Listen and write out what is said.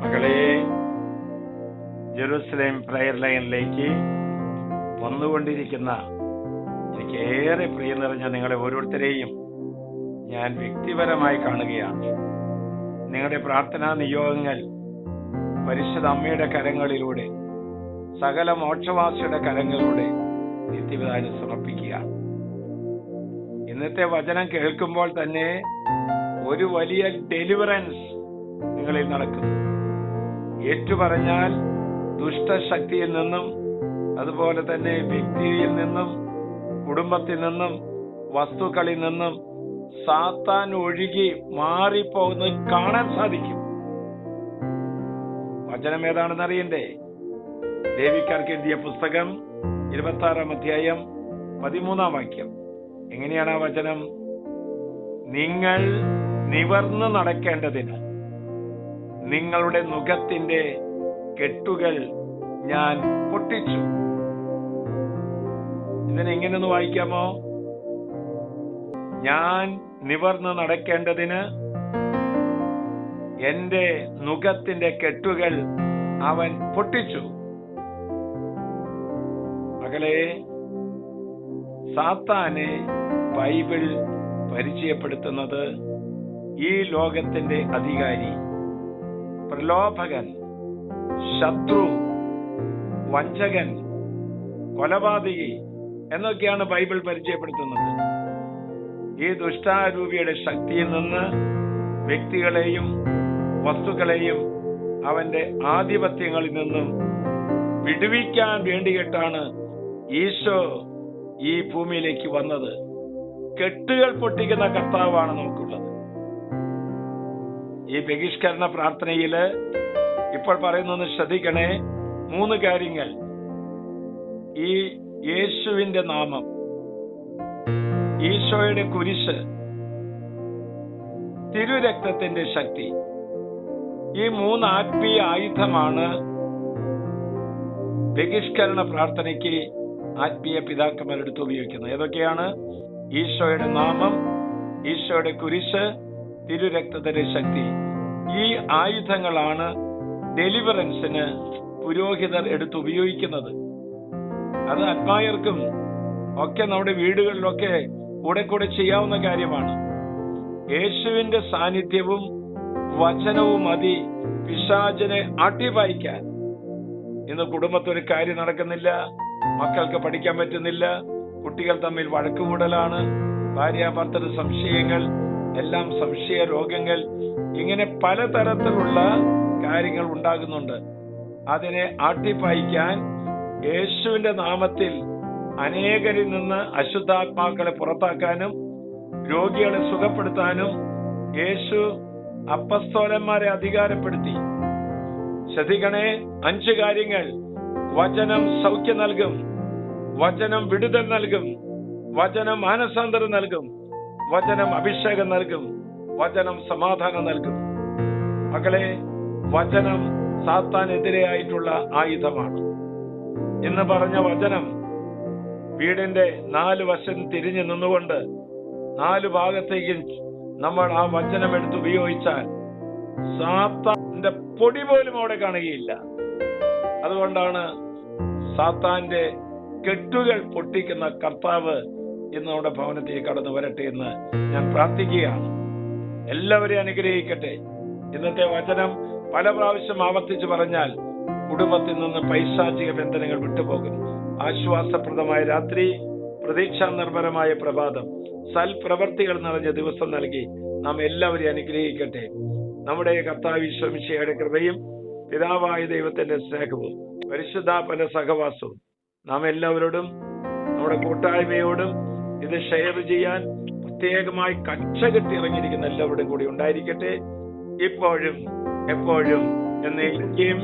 മകളെ, Jerusalem prayer ലൈനിലേക്ക് വന്നുകൊണ്ടിരിക്കുന്ന എനിക്ക് ഏറെ പ്രിയം നിറഞ്ഞ നിങ്ങളെ ഓരോരുത്തരെയും ഞാൻ വ്യക്തിപരമായി കാണുകയാണ്. നിങ്ങളുടെ പ്രാർത്ഥനാ നിയോഗങ്ങൾ പരിശുദ്ധ അമ്മയുടെ കരങ്ങളിലൂടെ, സകല മോക്ഷവാസിയുടെ കരങ്ങളിലൂടെ നിത്യപിതാവിന് സമർപ്പിക്കുക. ഇന്നത്തെ വചനം കേൾക്കുമ്പോൾ തന്നെ ഒരു വലിയ ഡെലിവറൻസ് നിങ്ങളിൽ നടക്കുന്നു. ഏറ്റുപറഞ്ഞാൽ ദുഷ്ടശക്തിയിൽ നിന്നും, അതുപോലെ തന്നെ വ്യക്തിയിൽ നിന്നും, കുടുംബത്തിൽ നിന്നും, വസ്തുക്കളിൽ നിന്നും സാത്താൻ ഒഴുകി മാറിപ്പോകുന്നത് കാണാൻ സാധിക്കും. വചനം ഏതാണെന്ന് അറിയണ്ടേ? ലേവിയർക്കാർക്ക് എഴുതിയ പുസ്തകം 26-ാം അധ്യായം 13-ാം വാക്യം. എങ്ങനെയാണ് ആ വചനം? നിങ്ങൾ നിവർന്നു നടക്കേണ്ടതിന് നിങ്ങളുടെ നുകത്തിന്റെ കെട്ടുകൾ ഞാൻ പൊട്ടിച്ചു. ഇതിനെങ്ങനെയൊന്ന് വായിക്കാമോ? ഞാൻ നിവർന്നു നടക്കേണ്ടതിന് എന്റെ നുകത്തിന്റെ കെട്ടുകൾ അവൻ പൊട്ടിച്ചു. മകളെ, സാത്താനെ ബൈബിൾ പരിചയപ്പെടുത്തുന്നത് ഈ ലോകത്തിന്റെ അധികാരി, പ്രലോഭകൻ, ശത്രു, വഞ്ചകൻ, കൊലപാതകി എന്നൊക്കെയാണ് ബൈബിൾ പരിചയപ്പെടുത്തുന്നത്. ഈ ദുഷ്ടാരൂപിയുടെ ശക്തിയിൽ നിന്ന് വ്യക്തികളെയും വസ്തുക്കളെയും അവന്റെ ആധിപത്യങ്ങളിൽ നിന്നും വിടുവിക്കാൻ വേണ്ടിയിട്ടാണ് ഈശോ ഈ ഭൂമിയിലേക്ക് വന്നത്. കെട്ടുകൾ പൊട്ടിക്കുന്ന കർത്താവാണ് നമുക്കുള്ളത്. ഈ ബഹിഷ്കരണ പ്രാർത്ഥനയില് ഇപ്പോൾ പറയുന്നൊന്ന് ശ്രദ്ധിക്കണേ. 3 കാര്യങ്ങൾ. ഈ യേശുവിന്റെ നാമം, ഈശോയുടെ കുരിശ്, തിരുരക്തത്തിന്റെ ശക്തി, ഈ 3 ആത്മീയ ആയുധമാണ് ബഹിഷ്കരണ പ്രാർത്ഥനയ്ക്ക് ആത്മീയ പിതാക്കന്മാരെടുത്ത് ഉപയോഗിക്കുന്നത്. ഏതൊക്കെയാണ്? ഈശോയുടെ നാമം, ഈശോയുടെ കുരിശ്, തിരുരക്തത്തിന്റെ ശക്തി. ഈ ആയുധങ്ങളാണ് ഡെലിവറൻസിന് പുരോഹിതർ എടുത്ത് ഉപയോഗിക്കുന്നത്. അത് ആത്മായർക്കും ഒക്കെ നമ്മുടെ വീടുകളിലൊക്കെ കൂടെ ചെയ്യാവുന്ന കാര്യമാണ്. യേശുവിന്റെ സാന്നിധ്യവും വചനവും മതി പിശാചിനെ അട്ടിപായിക്കാൻ. ഇന്ന് കുടുംബത്തിൽ ഒരു കാര്യം നടക്കുന്നില്ല, മക്കൾക്ക് പഠിക്കാൻ പറ്റുന്നില്ല, കുട്ടികൾ തമ്മിൽ വഴക്കുകൂടലാണ്, ഭാര്യാഭർത്തൃ സംശയങ്ങൾ, എല്ലാം സംശയ രോഗങ്ങൾ, ഇങ്ങനെ പലതരത്തിലുള്ള കാര്യങ്ങൾ ഉണ്ടാകുന്നുണ്ട്. അതിനെ ആട്ടിപ്പായിക്കാൻ യേശുവിന്റെ നാമത്തിൽ അനേകരിൽ നിന്ന് അശുദ്ധാത്മാക്കളെ പുറത്താക്കാനും രോഗികളെ സുഖപ്പെടുത്താനും യേശു അപ്പസ്തോലന്മാരെ അധികാരപ്പെടുത്തി. ശ്രദ്ധിക്കണേ, 5 കാര്യങ്ങൾ. വചനം സൗഖ്യം നൽകും, വചനം വിടുതൽ നൽകും, വചനം മാനസാന്തരം നൽകും, വചനം അഭിഷേകം നൽകും, വചനം സമാധാനം നൽകും. മക്കളെ, വചനം സാത്താനെതിരെയായിട്ടുള്ള ആയുധമാണ്. എന്ന് പറഞ്ഞ വചനം വീടിന്റെ 4 വശം തിരിഞ്ഞു നിന്നുകൊണ്ട് 4 ഭാഗത്തേക്കും നമ്മൾ ആ വചനം എടുത്ത് ഉപയോഗിച്ചാൽ സാത്താന്റെ പൊടി പോലും അവിടെ കാണുകയില്ല. അതുകൊണ്ടാണ് സാത്താന്റെ കെട്ടുകൾ പൊട്ടിക്കുന്ന കർത്താവ് ഇന്ന് നമ്മുടെ ഭവനത്തിൽ കടന്നു വരട്ടെ എന്ന് ഞാൻ പ്രാർത്ഥിക്കുകയാണ്. എല്ലാവരെയും അനുഗ്രഹിക്കട്ടെ. ഇന്നത്തെ വചനം പല പ്രാവശ്യം ആവർത്തിച്ച് പറഞ്ഞാൽ കുടുംബത്തിൽ നിന്ന് പൈശാചിക ബന്ധനങ്ങൾ വിട്ടുപോകും. ആശ്വാസപ്രദമായ രാത്രി, പ്രതീക്ഷാ നിർഭരമായ പ്രഭാതം, സൽപ്രവർത്തികൾ നിറഞ്ഞ ദിവസം നൽകി നാം എല്ലാവരെയും അനുഗ്രഹിക്കട്ടെ. നമ്മുടെ കർത്താവ് ഈശോ മിശിഹായുടെ കൃപയും പിതാവായ ദൈവത്തിന്റെ സ്നേഹവും പരിശുദ്ധാത്മാവിന്റെ സഹവാസവും നാം എല്ലാവരോടും നമ്മുടെ കൂട്ടായ്മയോടും ഇത് ഷെയർ ചെയ്യാൻ പ്രത്യേകമായി കക്ഷ കെട്ടി ഇറങ്ങിയിരിക്കുന്ന എല്ലാവരുടെയും കൂടി ഉണ്ടായിരിക്കട്ടെ, ഇപ്പോഴും എപ്പോഴും എന്നേക്കും.